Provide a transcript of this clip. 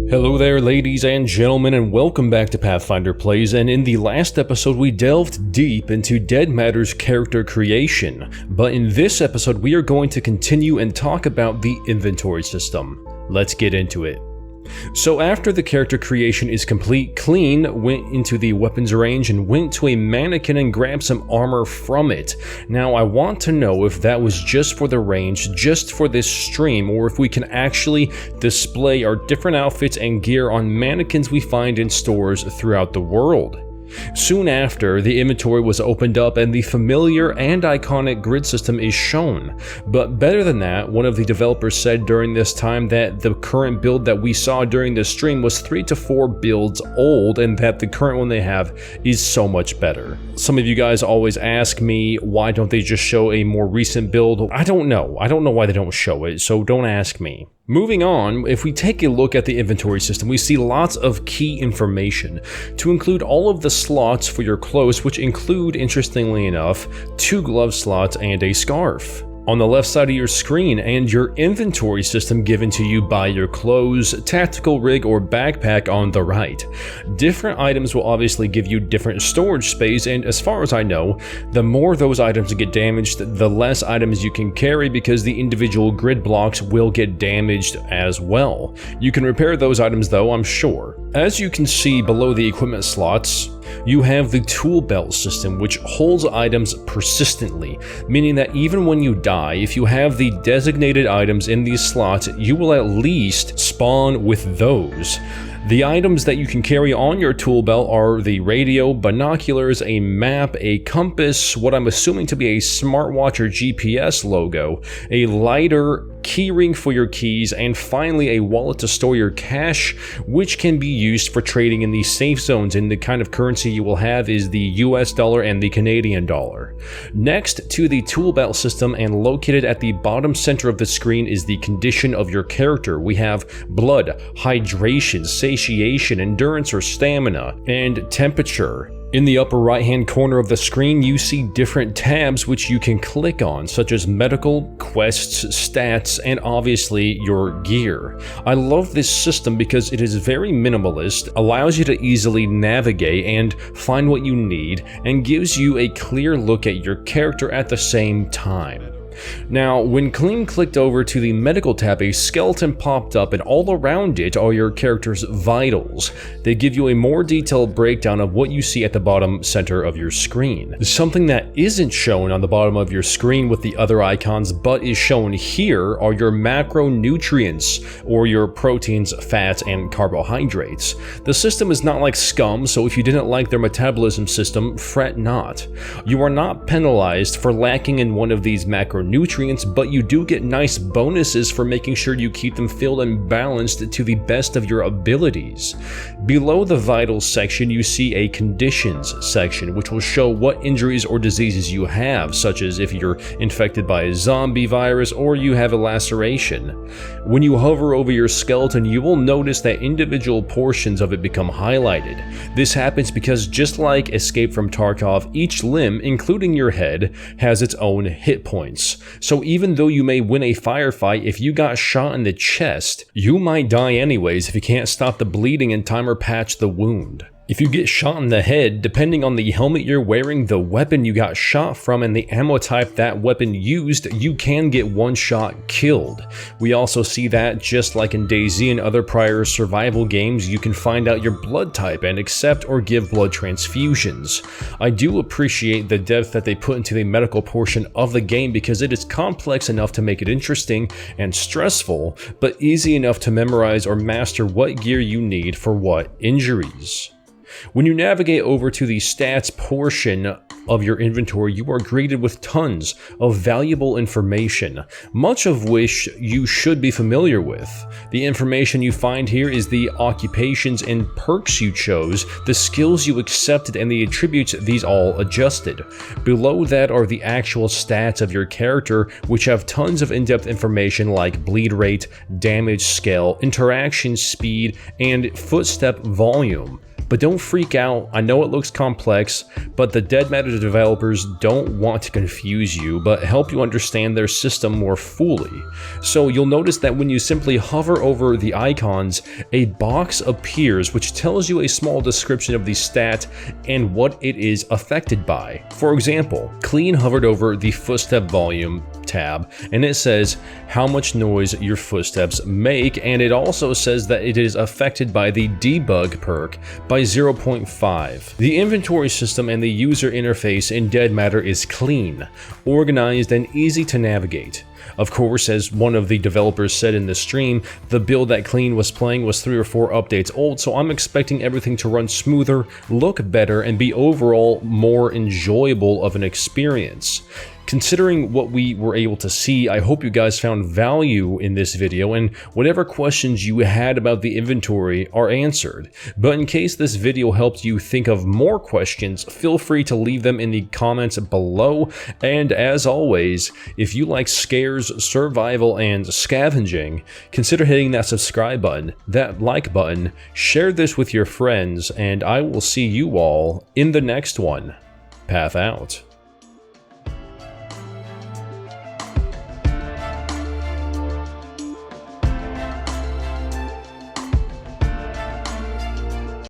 Hello there, ladies and gentlemen, and welcome back to Pathfinder Plays. And in the last episode, we delved deep into Dead Matter's character creation. But in this episode, we are going to continue and talk about the inventory system. Let's get into it. So after the character creation is complete, Klean went into the weapons range and went to a mannequin and grabbed some armor from it. Now I want to know if that was just for the range, just for this stream, or if we can actually display our different outfits and gear on mannequins we find in stores throughout the world. Soon after, the inventory was opened up and the familiar and iconic grid system is shown. But better than that, one of the developers said during this time that the current build that we saw during the stream was 3 to 4 builds old and that the current one they have is so much better. Some of you guys always ask me, why don't they just show a more recent build? I don't know why they don't show it, so don't ask me. Moving on, if we take a look at the inventory system, we see lots of key information, to include all of the slots for your clothes, which include, interestingly enough, 2 glove slots and a scarf. On the left side of your screen, and your inventory system given to you by your clothes, tactical rig, or backpack on the right. Different items will obviously give you different storage space, and as far as I know, the more those items get damaged, the less items you can carry because the individual grid blocks will get damaged as well. You can repair those items though, I'm sure. As you can see below the equipment slots, you have the tool belt system, which holds items persistently, meaning that even when you die, if you have the designated items in these slots, you will at least spawn with those. The items that you can carry on your tool belt are the radio, binoculars, a map, a compass, what I'm assuming to be a smartwatch or GPS logo, a lighter, keyring for your keys, and finally a wallet to store your cash, which can be used for trading in the safe zones, and the kind of currency you will have is the US dollar and the Canadian dollar. Next to the tool belt system and located at the bottom center of the screen is the condition of your character. We have blood, hydration, satiation, endurance or stamina, and temperature. In the upper right hand corner of the screen, you see different tabs which you can click on, such as medical, quests, stats, and obviously your gear. I love this system because it is very minimalist, allows you to easily navigate and find what you need, and gives you a clear look at your character at the same time. Now, when Klean clicked over to the medical tab, a skeleton popped up and all around it are your character's vitals. They give you a more detailed breakdown of what you see at the bottom center of your screen. Something that isn't shown on the bottom of your screen with the other icons but is shown here are your macronutrients, or your proteins, fats, and carbohydrates. The system is not like Scum, so if you didn't like their metabolism system, fret not. You are not penalized for lacking in one of these macronutrients, but you do get nice bonuses for making sure you keep them filled and balanced to the best of your abilities. Below the vitals section, you see a conditions section, which will show what injuries or diseases you have, such as if you're infected by a zombie virus or you have a laceration. When you hover over your skeleton, you will notice that individual portions of it become highlighted. This happens because just like Escape from Tarkov, each limb, including your head, has its own hit points. So even though you may win a firefight, if you got shot in the chest, you might die anyways if you can't stop the bleeding in time or patch the wound. If you get shot in the head, depending on the helmet you're wearing, the weapon you got shot from, and the ammo type that weapon used, you can get one shot killed. We also see that just like in DayZ and other prior survival games, you can find out your blood type and accept or give blood transfusions. I do appreciate the depth that they put into the medical portion of the game because it is complex enough to make it interesting and stressful, but easy enough to memorize or master what gear you need for what injuries. When you navigate over to the stats portion of your inventory, you are greeted with tons of valuable information, much of which you should be familiar with. The information you find here is the occupations and perks you chose, the skills you accepted, and the attributes these all adjusted. Below that are the actual stats of your character, which have tons of in-depth information like bleed rate, damage scale, interaction speed, and footstep volume. But don't freak out, I know it looks complex, but the Dead Matter developers don't want to confuse you, but help you understand their system more fully. So you'll notice that when you simply hover over the icons, a box appears which tells you a small description of the stat and what it is affected by. For example, Klean hovered over the footstep volume tab and it says how much noise your footsteps make, and it also says that it is affected by the debug perk by 0.5. The inventory system and the user interface in Dead Matter is clean, organized, and easy to navigate. Of course, as one of the developers said in the stream, the build that Klean was playing was 3 or 4 updates old, so I'm expecting everything to run smoother, look better, and be overall more enjoyable of an experience. Considering what we were able to see, I hope you guys found value in this video and whatever questions you had about the inventory are answered. But in case this video helped you think of more questions, feel free to leave them in the comments below. And as always, if you like scares, survival, and scavenging, consider hitting that subscribe button, that like button, share this with your friends, and I will see you all in the next one. Path out.